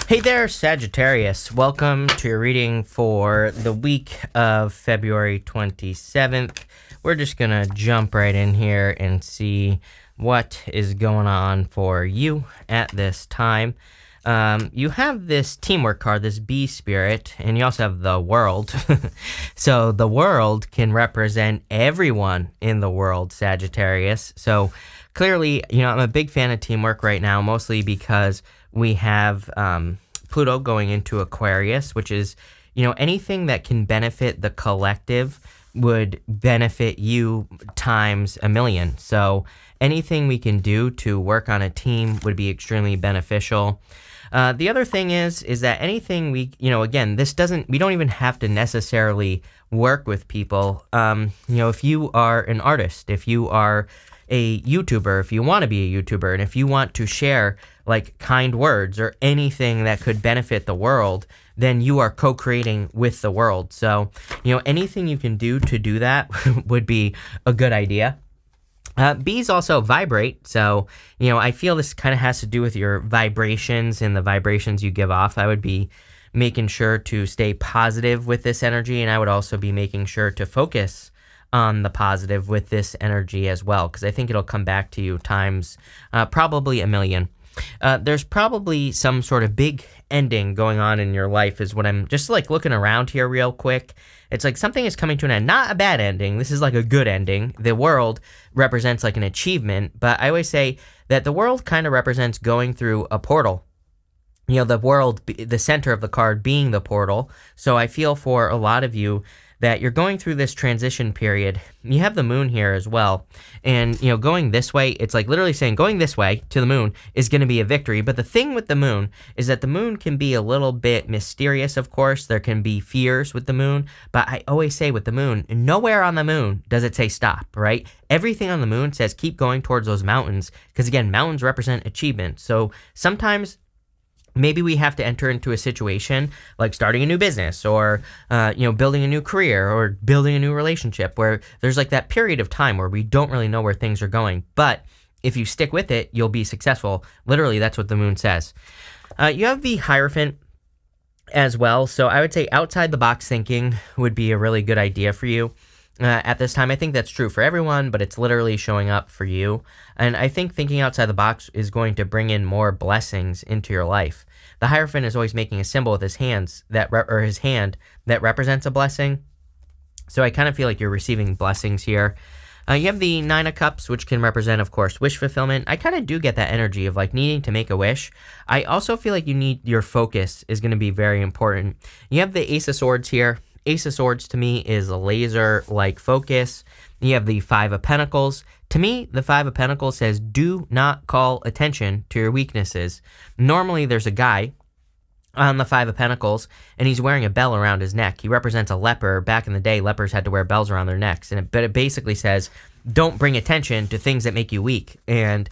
Hey there, Sagittarius. Welcome to your reading for the week of February 27th. We're just going to jump right in here and see what is going on for you at this time. You have this teamwork card, this bee spirit, and you also have the world. So the world can represent everyone in the world, Sagittarius. So clearly, I'm a big fan of teamwork right now, mostly because we have Pluto going into Aquarius, which is, anything that can benefit the collective would benefit you times a million. So anything we can do to work on a team would be extremely beneficial. The other thing is that anything we, again, we don't even have to necessarily work with people. If you are an artist, if you are a YouTuber, if you want to be a YouTuber, and if you want to share like kind words or anything that could benefit the world, then you are co-creating with the world. So, anything you can do to do that would be a good idea. Bees also vibrate, so, I feel this kind of has to do with your vibrations and the vibrations you give off. I would be making sure to stay positive with this energy, and I would also be making sure to focus on the positive with this energy as well, because I think it'll come back to you times probably a million. There's probably some sort of big ending going on in your life is what I'm just like looking around here real quick. It's like something is coming to an end. Not a bad ending. This is like a good ending. The world represents like an achievement, but I always say that the world kind of represents going through a portal. The world, the center of the card being the portal. So I feel for a lot of you that you're going through this transition period. You have the moon here as well. And, going this way, it's like literally saying going this way to the moon is going to be a victory. But the thing with the moon is that the moon can be a little bit mysterious, of course. There can be fears with the moon. But I always say with the moon, nowhere on the moon does it say stop, right? Everything on the moon says keep going towards those mountains. Because, again, mountains represent achievement. So sometimes maybe we have to enter into a situation like starting a new business or, building a new career or building a new relationship where there's like that period of time where we don't really know where things are going. But if you stick with it, you'll be successful. Literally, that's what the moon says. You have the Hierophant as well. So I would say outside the box thinking would be a really good idea for you. At this time, I think that's true for everyone, but it's literally showing up for you. And I think thinking outside the box is going to bring in more blessings into your life. The Hierophant is always making a symbol with his hands his hand that represents a blessing. So I kind of feel like you're receiving blessings here. You have the Nine of Cups, which can represent, of course, wish fulfillment. I kind of do get that energy of like needing to make a wish. I also feel like your focus is going to be very important. You have the Ace of Swords here. Ace of Swords to me is a laser-like focus. You have the Five of Pentacles. To me, the Five of Pentacles says, do not call attention to your weaknesses. Normally, there's a guy on the Five of Pentacles, and he's wearing a bell around his neck. He represents a leper. Back in the day, lepers had to wear bells around their necks. But it basically says, don't bring attention to things that make you weak. And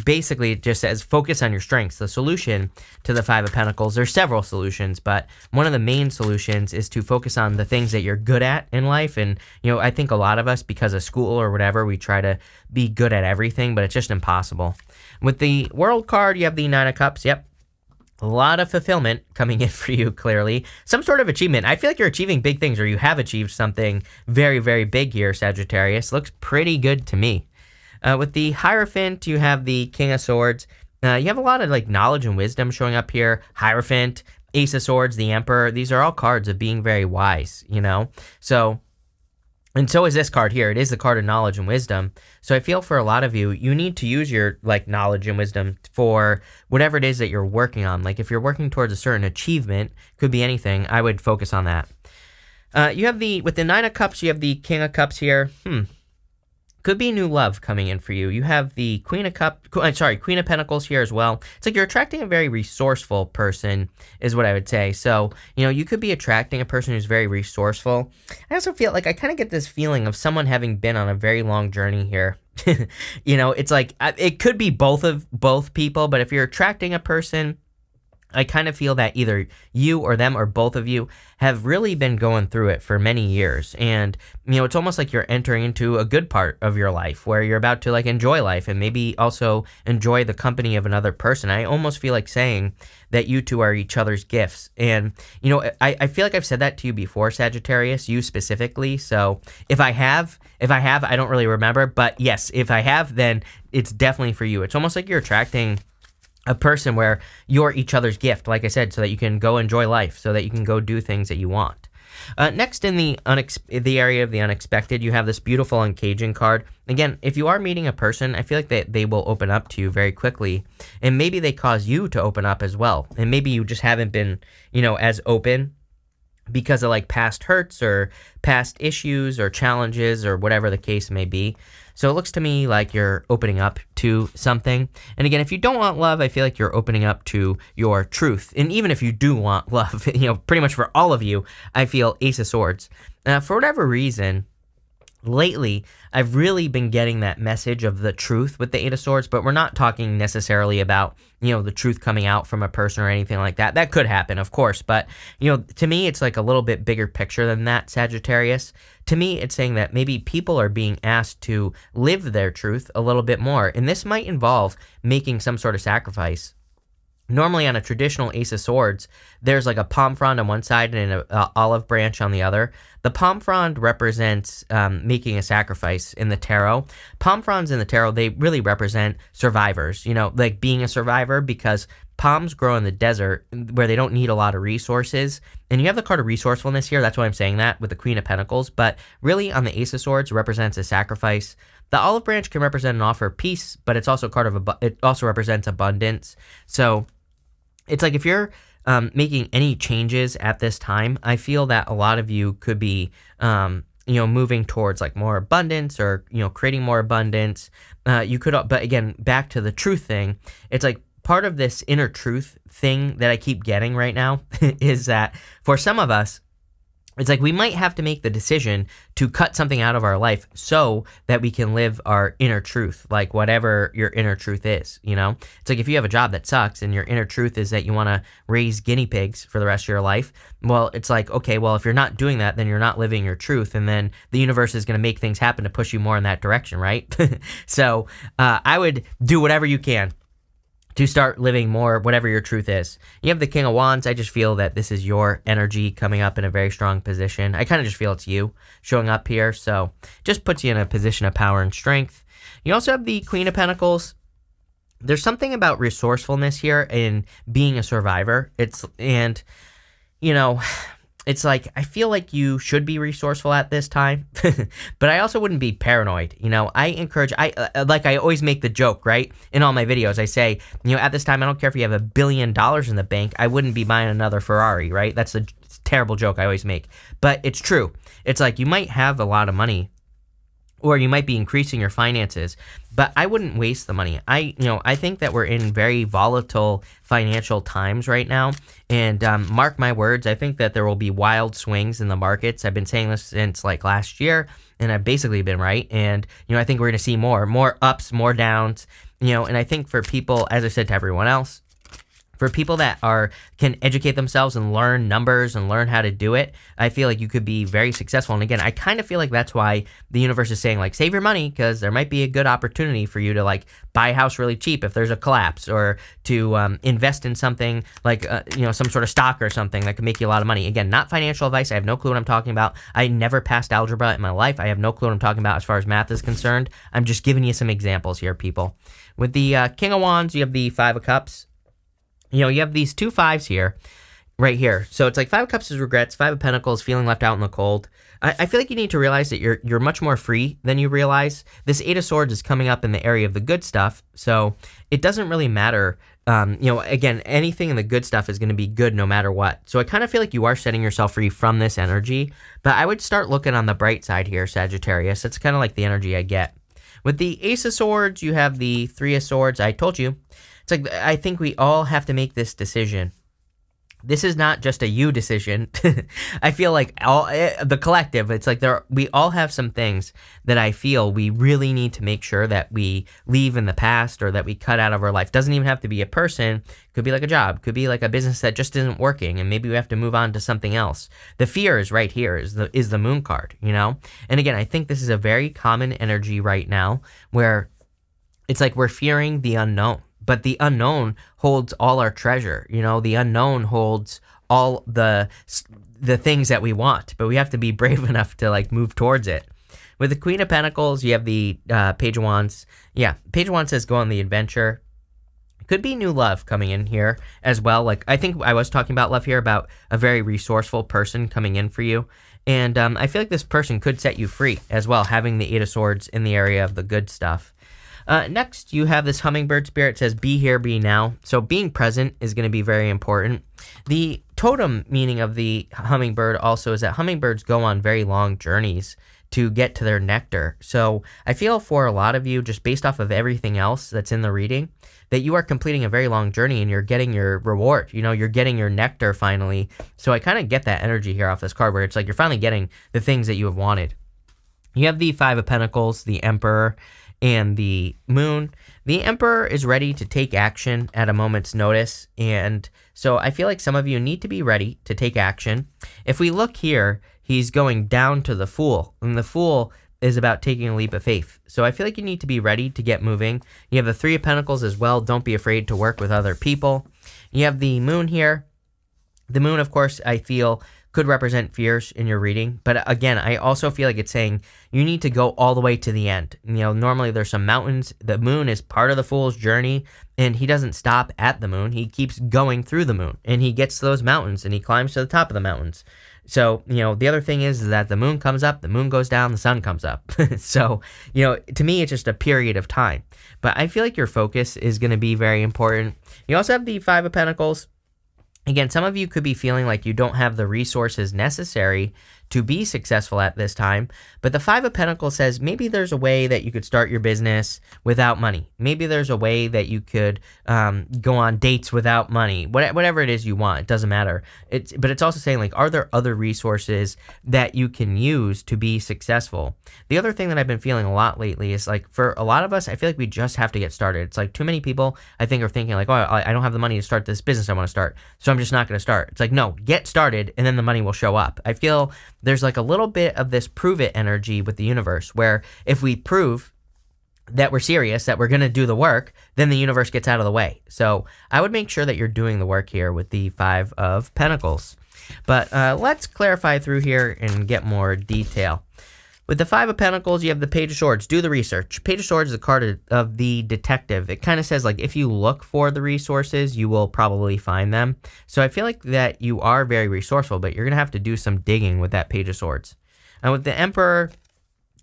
basically, it just says, focus on your strengths. The solution to the Five of Pentacles, there's several solutions, but one of the main solutions is to focus on the things that you're good at in life. And, I think a lot of us, because of school or whatever, we try to be good at everything, but it's just impossible. With the World card, you have the Nine of Cups. Yep. A lot of fulfillment coming in for you, clearly. Some sort of achievement. I feel like you're achieving big things, or you have achieved something very, very big here, Sagittarius. Looks pretty good to me. With the Hierophant, you have the King of Swords. You have a lot of like knowledge and wisdom showing up here. Hierophant, Ace of Swords, the Emperor. These are all cards of being very wise, And so is this card here. It is the card of knowledge and wisdom. So I feel for a lot of you, you need to use your like knowledge and wisdom for whatever it is that you're working on. Like if you're working towards a certain achievement, could be anything, I would focus on that. With the Nine of Cups, you have the King of Cups here. Could be new love coming in for you. You have the Queen of Pentacles here as well. It's like you're attracting a very resourceful person is what I would say. So, you could be attracting a person who's very resourceful. I also feel like I kind of get this feeling of someone having been on a very long journey here. It's like it could be both people, but if you're attracting a person I kind of feel that either you or them or both of you have really been going through it for many years. And, it's almost like you're entering into a good part of your life where you're about to like enjoy life and maybe also enjoy the company of another person. I almost feel like saying that you two are each other's gifts. And, I feel like I've said that to you before, Sagittarius, you specifically. So if I have, I don't really remember. But yes, if I have, then it's definitely for you. It's almost like you're attracting a person where you're each other's gift, like I said, so that you can go enjoy life, so that you can go do things that you want. Next, in the area of the unexpected, you have this beautiful uncaging card. Again, if you are meeting a person, I feel like they will open up to you very quickly, and maybe they cause you to open up as well, and maybe you just haven't been, as open because of like past hurts or past issues or challenges or whatever the case may be. So it looks to me like you're opening up to something. And again, if you don't want love, I feel like you're opening up to your truth. And even if you do want love, pretty much for all of you, I feel Ace of Swords. For whatever reason, lately, I've really been getting that message of the truth with the Eight of Swords, but we're not talking necessarily about, the truth coming out from a person or anything like that. That could happen, of course, but, to me, it's like a little bit bigger picture than that, Sagittarius. To me, it's saying that maybe people are being asked to live their truth a little bit more, and this might involve making some sort of sacrifice. Normally on a traditional Ace of Swords, there's like a palm frond on one side and an olive branch on the other. The palm frond represents making a sacrifice in the tarot. Palm fronds in the tarot, they really represent survivors, like being a survivor, because palms grow in the desert where they don't need a lot of resources. And you have the card of resourcefulness here. That's why I'm saying that with the Queen of Pentacles. But really on the Ace of Swords represents a sacrifice. The olive branch can represent an offer of peace, but it's also a card of it also represents abundance. So it's like if you're making any changes at this time, I feel that a lot of you could be, moving towards like more abundance or, creating more abundance. You could, but again, back to the truth thing, it's like part of this inner truth thing that I keep getting right now is that for some of us, it's like we might have to make the decision to cut something out of our life so that we can live our inner truth, like whatever your inner truth is, It's like if you have a job that sucks and your inner truth is that you want to raise guinea pigs for the rest of your life, well, it's like, okay, well, if you're not doing that, then you're not living your truth, and then the universe is going to make things happen to push you more in that direction, right? So I would do whatever you can to start living more whatever your truth is. You have the King of Wands. I just feel that this is your energy coming up in a very strong position. I kind of just feel it's you showing up here, so just puts you in a position of power and strength. You also have the Queen of Pentacles. There's something about resourcefulness here and being a survivor. It's like, I feel like you should be resourceful at this time, but I also wouldn't be paranoid. I encourage, like I always make the joke, right? In all my videos, I say, at this time, I don't care if you have $1 billion in the bank, I wouldn't be buying another Ferrari, right? That's a terrible joke I always make, but it's true. It's like you might have a lot of money, or you might be increasing your finances, but I wouldn't waste the money. I think that we're in very volatile financial times right now, and mark my words, I think that there will be wild swings in the markets. I've been saying this since like last year, and I've basically been right, and I think we're going to see more ups, more downs, and I think for people, as I said to everyone else, for people that can educate themselves and learn numbers and learn how to do it, I feel like you could be very successful. And again, I kind of feel like that's why the universe is saying, like, save your money, because there might be a good opportunity for you to, like, buy a house really cheap if there's a collapse, or to invest in something like, some sort of stock or something that could make you a lot of money. Again, not financial advice. I have no clue what I'm talking about. I never passed algebra in my life. I have no clue what I'm talking about as far as math is concerned. I'm just giving you some examples here, people. With the King of Wands, you have the Five of Cups. You have these two fives here, right here. So it's like Five of Cups is regrets, Five of Pentacles, feeling left out in the cold. I feel like you need to realize that you're much more free than you realize. This Eight of Swords is coming up in the area of the good stuff, so it doesn't really matter. Again, anything in the good stuff is going to be good no matter what. So I kind of feel like you are setting yourself free from this energy, but I would start looking on the bright side here, Sagittarius. That's kind of like the energy I get. With the Ace of Swords, you have the Three of Swords. I told you. It's like, I think we all have to make this decision. this is not just a you decision. I feel like all the collective, it's like we all have some things that I feel we really need to make sure that we leave in the past or that we cut out of our life. Doesn't even have to be a person, could be like a job, could be like a business that just isn't working and maybe we have to move on to something else. The fear is right here, is the moon card, you know? And again, I think this is a very common energy right now where it's like we're fearing the unknown. But the unknown holds all our treasure. You know, the unknown holds all the things that we want, but we have to be brave enough to like move towards it. With the Queen of Pentacles, you have the Page of Wands. Yeah, Page of Wands says go on the adventure. Could be new love coming in here as well. Like, I think I was talking about love here, about a very resourceful person coming in for you. And I feel like this person could set you free as well, having the Eight of Swords in the area of the good stuff. Next, you have this hummingbird spirit. It says, be here, be now. So being present is going to be very important. The totem meaning of the hummingbird also is that hummingbirds go on very long journeys to get to their nectar. So I feel for a lot of you, just based off of everything else that's in the reading, that you are completing a very long journey and you're getting your reward. You know, you're getting your nectar finally. So I kind of get that energy here off this card where it's like you're finally getting the things that you have wanted. You have the Five of Pentacles, the Emperor, and the Moon. The Emperor is ready to take action at a moment's notice, and so I feel like some of you need to be ready to take action. If we look here, he's going down to the Fool, and the Fool is about taking a leap of faith. So I feel like you need to be ready to get moving. You have the Three of Pentacles as well. Don't be afraid to work with other people. You have the Moon here. The Moon, of course, I feel could represent fears in your reading. But again, I also feel like it's saying you need to go all the way to the end. You know, normally there's some mountains. The moon is part of the Fool's journey, and he doesn't stop at the moon. He keeps going through the moon, and he gets to those mountains, and he climbs to the top of the mountains. So, you know, the other thing is that the moon comes up, the moon goes down, the sun comes up. So, you know, to me, it's just a period of time. But I feel like your focus is going to be very important. You also have the Five of Pentacles. Again, some of you could be feeling like you don't have the resources necessary to be successful at this time, but the Five of Pentacles says maybe there's a way that you could start your business without money. Maybe there's a way that you could go on dates without money. Whatever it is you want, it doesn't matter. But it's also saying, like, are there other resources that you can use to be successful? The other thing that I've been feeling a lot lately is, like, for a lot of us, I feel like we just have to get started. It's like too many people, I think, are thinking like, oh, I don't have the money to start this business I want to start, so I'm just not going to start. It's like, no, get started and then the money will show up. I feel there's like a little bit of this prove it energy with the universe, where if we prove that we're serious, that we're going to do the work, then the universe gets out of the way. So I would make sure that you're doing the work here with the Five of Pentacles. But let's clarify through here and get more detail. With the Five of Pentacles, you have the Page of Swords. Do the research. Page of Swords is a card of the detective. It kind of says, like, if you look for the resources, you will probably find them. So I feel like that you are very resourceful, but you're going to have to do some digging with that Page of Swords. And with the Emperor,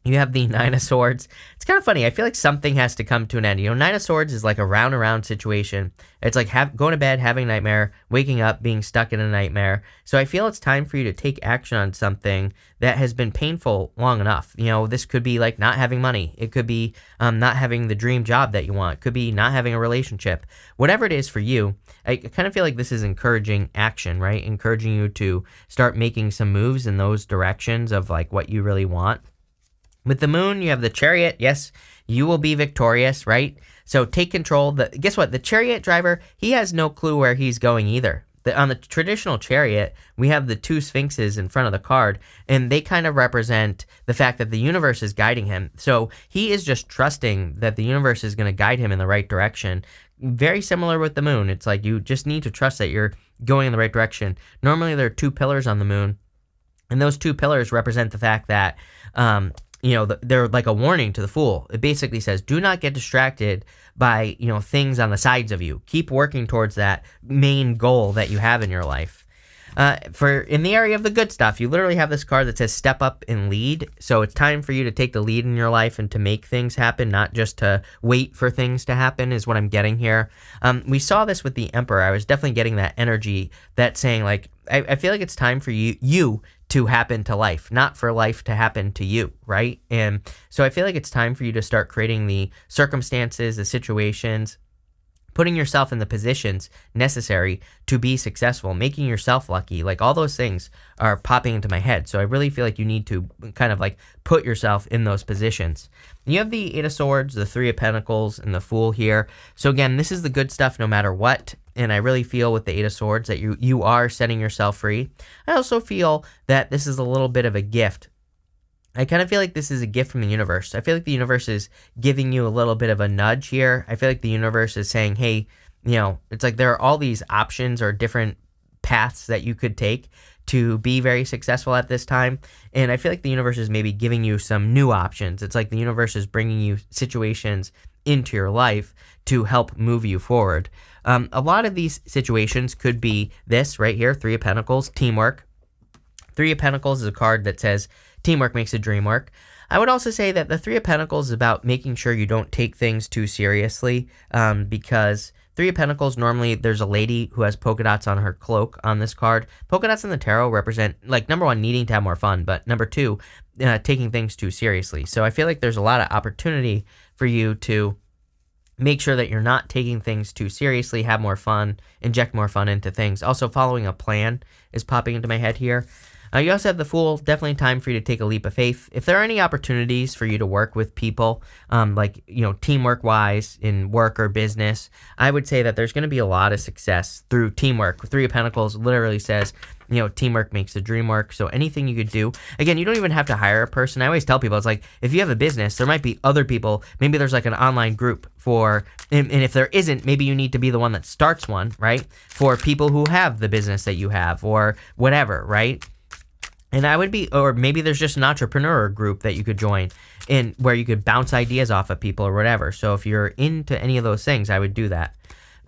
you have the Nine of Swords. It's kind of funny. I feel like something has to come to an end. You know, Nine of Swords is like a round and round situation. It's like going to bed, having a nightmare, waking up, being stuck in a nightmare. So I feel it's time for you to take action on something that has been painful long enough. You know, this could be like not having money. It could be not having the dream job that you want. It could be not having a relationship. Whatever it is for you, I kind of feel like this is encouraging action, right? Encouraging you to start making some moves in those directions of like what you really want. With the Moon, you have the Chariot. Yes, you will be victorious, right? So take control. Guess what? The Chariot driver, he has no clue where he's going either. On the traditional Chariot, we have the two Sphinxes in front of the card, and they kind of represent the fact that the universe is guiding him. So he is just trusting that the universe is going to guide him in the right direction. Very similar with the Moon. It's like you just need to trust that you're going in the right direction. Normally, there are two pillars on the Moon, and those two pillars represent the fact that you know, they're like a warning to the Fool. It basically says, do not get distracted by, you know, things on the sides of you. Keep working towards that main goal that you have in your life. For in the area of the good stuff, you literally have this card that says step up and lead. So it's time for you to take the lead in your life and to make things happen, not just to wait for things to happen, is what I'm getting here. We saw this with the Emperor. I was definitely getting that energy that's saying, like, I feel like it's time for you to happen to life, not for life to happen to you, right? And so I feel like it's time for you to start creating the circumstances, the situations, putting yourself in the positions necessary to be successful, making yourself lucky. Like, all those things are popping into my head. So I really feel like you need to kind of like put yourself in those positions. You have the Eight of Swords, the Three of Pentacles, and the Fool here. So again, this is the good stuff no matter what. And I really feel with the Eight of Swords that you are setting yourself free. I also feel that this is a little bit of a gift. I kind of feel like this is a gift from the universe. I feel like the universe is giving you a little bit of a nudge here. I feel like the universe is saying, hey, you know, it's like there are all these options or different paths that you could take to be very successful at this time. And I feel like the universe is maybe giving you some new options. It's like the universe is bringing you situations into your life to help move you forward. A lot of these situations could be this right here, Three of Pentacles, teamwork. Three of Pentacles is a card that says teamwork makes a dream work. I would also say that the Three of Pentacles is about making sure you don't take things too seriously, because Three of Pentacles, normally there's a lady who has polka dots on her cloak on this card. Polka dots in the tarot represent, like, number one, needing to have more fun, but number two, taking things too seriously. So I feel like there's a lot of opportunity for you to make sure that you're not taking things too seriously, have more fun, inject more fun into things. Also, following a plan is popping into my head here. You also have the Fool, definitely time for you to take a leap of faith. If there are any opportunities for you to work with people, like, you know, teamwork-wise in work or business, I would say that there's going to be a lot of success through teamwork. Three of Pentacles literally says, you know, teamwork makes the dream work. So anything you could do, again, you don't even have to hire a person. I always tell people, it's like, if you have a business, there might be other people. Maybe there's like an online group for, and if there isn't, maybe you need to be the one that starts one, right? For people who have the business that you have or whatever, right? And I would be, or maybe there's just an entrepreneur group that you could join in where you could bounce ideas off of people or whatever. So if you're into any of those things, I would do that.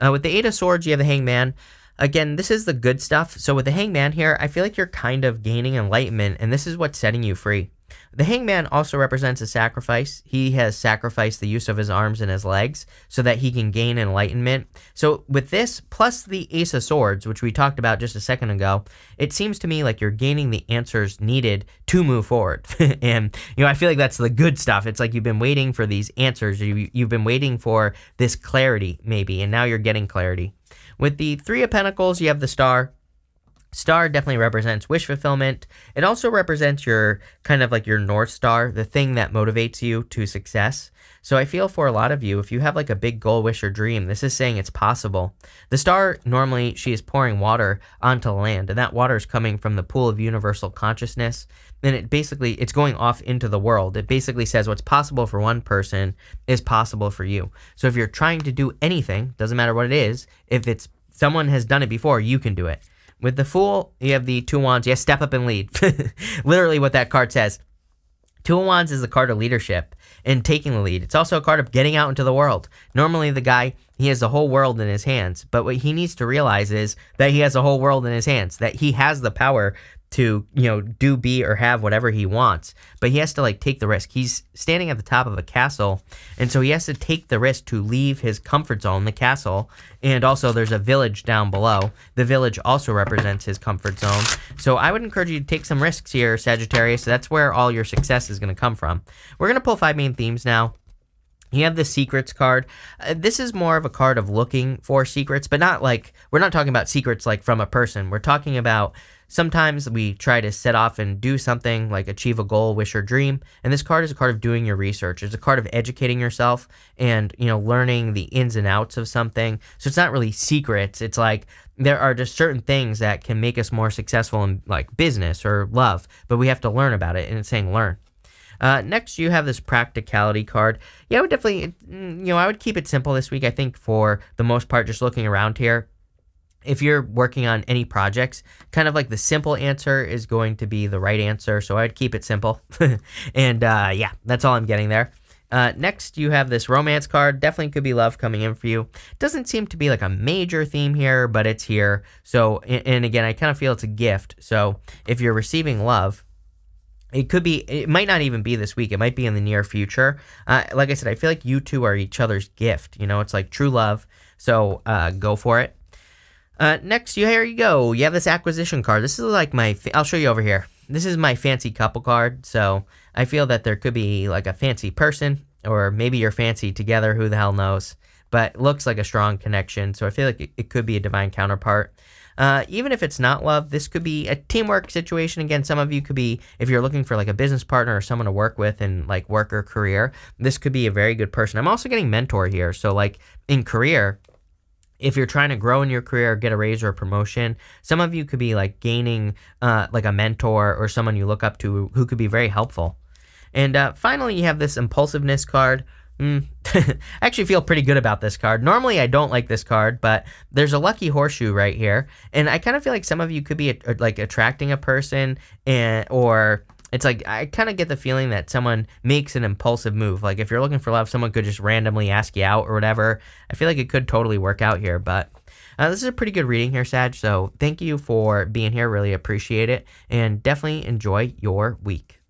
With the Eight of Swords, you have the Hangman. Again, this is the good stuff. So with the Hangman here, I feel like you're kind of gaining enlightenment, and this is what's setting you free. The Hangman also represents a sacrifice. He has sacrificed the use of his arms and his legs so that he can gain enlightenment. So with this, plus the Ace of Swords, which we talked about just a second ago, it seems to me like you're gaining the answers needed to move forward. And, you know, I feel like that's the good stuff. It's like you've been waiting for these answers. You've been waiting for this clarity, maybe, and now you're getting clarity. With the Three of Pentacles, you have the Star. Star definitely represents wish fulfillment. It also represents your kind of like your North Star, the thing that motivates you to success. So I feel for a lot of you, if you have like a big goal, wish, or dream, this is saying it's possible. The star, normally she is pouring water onto land, and that water is coming from the pool of universal consciousness. And it's going off into the world. It basically says what's possible for one person is possible for you. So if you're trying to do anything, doesn't matter what it is, if it's someone has done it before, you can do it. With the Fool, you have the Two of Wands. Yes, step up and lead. Literally what that card says. Two of Wands is a card of leadership and taking the lead. It's also a card of getting out into the world. Normally the guy, he has the whole world in his hands. But what he needs to realize is that he has the whole world in his hands. That he has the power to, you know, do, be, or have whatever he wants. But he has to, like, take the risk. He's standing at the top of a castle, and so he has to take the risk to leave his comfort zone, the castle, and also there's a village down below. The village also represents his comfort zone. So I would encourage you to take some risks here, Sagittarius. That's where all your success is going to come from. We're going to pull 5 main themes now. You have the Secrets card. This is more of a card of looking for secrets, but not like, we're not talking about secrets like from a person. We're talking about sometimes we try to set off and do something like achieve a goal, wish, or dream. And this card is a card of doing your research. It's a card of educating yourself and, you know, learning the ins and outs of something. So it's not really secrets. It's like there are just certain things that can make us more successful in like business or love, but we have to learn about it. And it's saying learn. Next, you have this practicality card. Yeah, I would definitely, I would keep it simple this week. I think for the most part, just looking around here, if you're working on any projects, kind of like the simple answer is going to be the right answer. So I'd keep it simple. And yeah, that's all I'm getting there. Next, you have this romance card. Definitely could be love coming in for you. Doesn't seem to be like a major theme here, but it's here. So, and again, I kind of feel it's a gift. So if you're receiving love, it might not even be this week. It might be in the near future. Like I said, I feel like you two are each other's gift. You know, it's like true love. So go for it. Next, here you go. You have this acquisition card. This is like I'll show you over here. This is my fancy couple card. So I feel that there could be like a fancy person, or maybe you're fancy together. Who the hell knows? but looks like a strong connection. So I feel like it could be a divine counterpart. Even if it's not love, this could be a teamwork situation. Again, some of you could be, if you're looking for like a business partner or someone to work with in like work or career, this could be a very good person. I'm also getting mentor here. So like in career, if you're trying to grow in your career, get a raise or a promotion, some of you could be like gaining like a mentor or someone you look up to who could be very helpful. And finally, you have this impulsiveness card. I actually feel pretty good about this card. Normally, I don't like this card, but there's a lucky horseshoe right here. And I kind of feel like some of you could be like attracting a person, or it's like I kind of get the feeling that someone makes an impulsive move. Like if you're looking for love, someone could just randomly ask you out or whatever. I feel like it could totally work out here, but this is a pretty good reading here, Sag. So thank you for being here. Really appreciate it. And definitely enjoy your week.